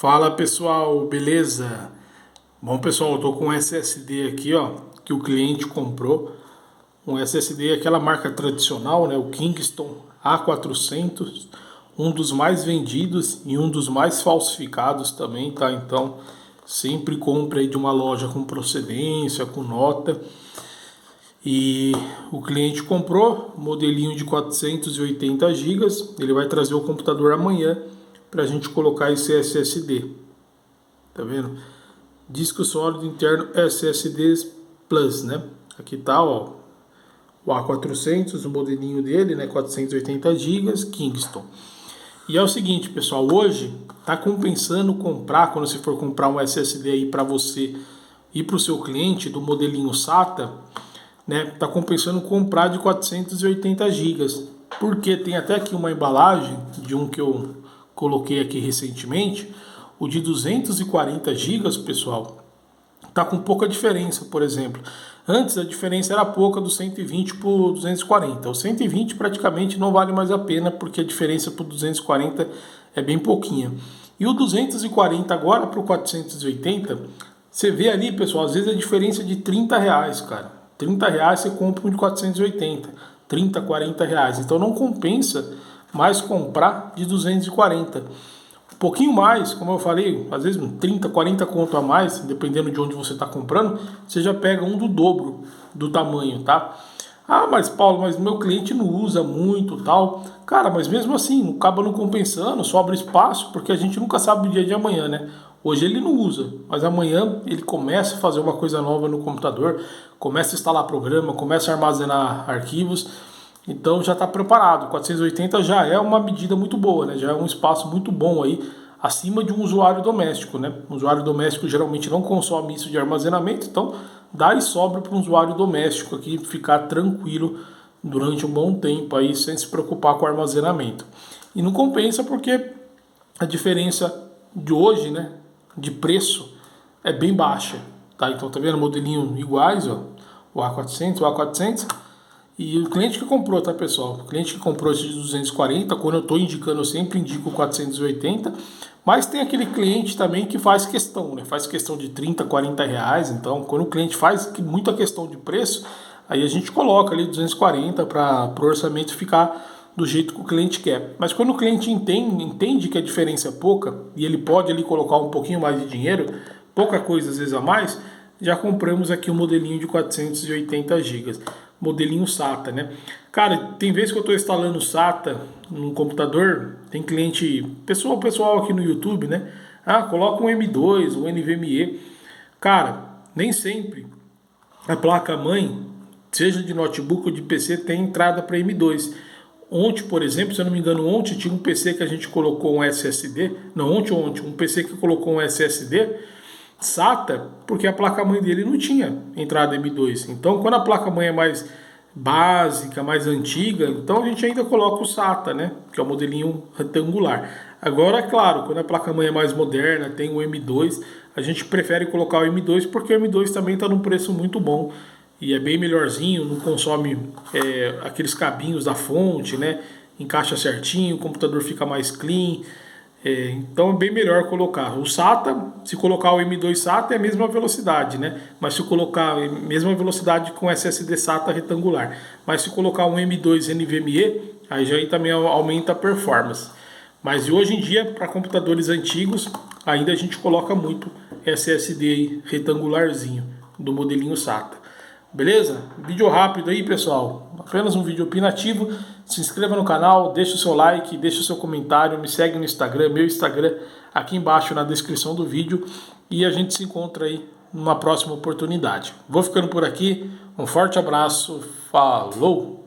Fala pessoal, beleza? Bom pessoal, eu tô com um SSD aqui, ó, que o cliente comprou. Um SSD, aquela marca tradicional, né, o Kingston A400, um dos mais vendidos e um dos mais falsificados também, tá? Então, sempre compre aí de uma loja com procedência, com nota. E o cliente comprou um modelinho de 480 GB. Ele vai trazer o computador amanhã para a gente colocar esse SSD. Tá vendo? Disco sólido interno SSD Plus, né? Aqui tá, ó, o A400, o modelinho dele, né? 480 GB, Kingston. E é o seguinte, pessoal, hoje tá compensando comprar, quando você for comprar um SSD aí para você e para o seu cliente do modelinho SATA, né? Tá compensando comprar de 480 GB. Porque tem até aqui uma embalagem de um que eu coloquei aqui recentemente, o de 240 GB, pessoal, tá com pouca diferença, por exemplo. Antes a diferença era pouca do 120 para o 240. O 120 praticamente não vale mais a pena, porque a diferença para o 240 é bem pouquinha. E o 240 agora para o 480, você vê ali, pessoal, às vezes a diferença é de R$ 30, cara. R$ 30 você compra um de 480, 30, R$ 40. Então não compensa mais comprar de 240. Um pouquinho mais, como eu falei, às vezes 30, 40 conto a mais, dependendo de onde você está comprando, você já pega um do dobro do tamanho, tá? Ah, mas Paulo, mas meu cliente não usa muito tal. Cara, mas mesmo assim, acaba não compensando, sobra espaço, porque a gente nunca sabe o dia de amanhã, né? Hoje ele não usa, mas amanhã ele começa a fazer uma coisa nova no computador, começa a instalar programa, começa a armazenar arquivos, então já está preparado. 480 já é uma medida muito boa, né? Já é um espaço muito bom aí, acima de um usuário doméstico, né? Um usuário doméstico geralmente não consome isso de armazenamento, então dá e sobra para um usuário doméstico aqui ficar tranquilo durante um bom tempo aí, sem se preocupar com o armazenamento. E não compensa porque a diferença de hoje, né, de preço é bem baixa, tá? Então tá vendo modelinho iguais, ó, o A400, o A400. E o cliente que comprou, tá, pessoal? O cliente que comprou esse de 240, quando eu estou indicando, eu sempre indico 480. Mas tem aquele cliente também que faz questão, né? Faz questão de 30, R$ 40. Então, quando o cliente faz muita questão de preço, aí a gente coloca ali 240 para o orçamento ficar do jeito que o cliente quer. Mas quando o cliente entende que a diferença é pouca e ele pode ali colocar um pouquinho mais de dinheiro, pouca coisa às vezes a mais, já compramos aqui um modelinho de 480 GB. Modelinho SATA, né? Cara, tem vezes que eu estou instalando SATA no computador, tem cliente, pessoal aqui no YouTube, né? Ah, coloca um M2, um NVMe. Cara, nem sempre a placa-mãe, seja de notebook ou de PC, tem entrada para M2. Ontem, por exemplo, se eu não me engano, ontem tinha um PC que a gente colocou um SSD, não, ontem, um PC que colocou um SSD SATA, porque a placa-mãe dele não tinha entrada M2. Então, quando a placa-mãe é mais básica, mais antiga, então a gente ainda coloca o SATA, né? Que é o modelinho retangular. Agora, é claro, quando a placa-mãe é mais moderna, tem o M2, a gente prefere colocar o M2 porque o M2 também está num preço muito bom e é bem melhorzinho, não consome aqueles cabinhos da fonte, né? Encaixa certinho, o computador fica mais clean. Então é bem melhor colocar o SATA. Se colocar o M2 SATA é a mesma velocidade, né? Mas se colocar a mesma velocidade com SSD SATA retangular, mas se colocar um M2 NVMe, aí já também aumenta a performance. Mas hoje em dia, para computadores antigos, ainda a gente coloca muito SSD retangularzinho do modelinho SATA. Beleza? Vídeo rápido aí, pessoal. Apenas um vídeo opinativo. Se inscreva no canal, deixa o seu like, deixa o seu comentário, me segue no Instagram, meu Instagram aqui embaixo na descrição do vídeo. E a gente se encontra aí numa próxima oportunidade. Vou ficando por aqui. Um forte abraço. Falou!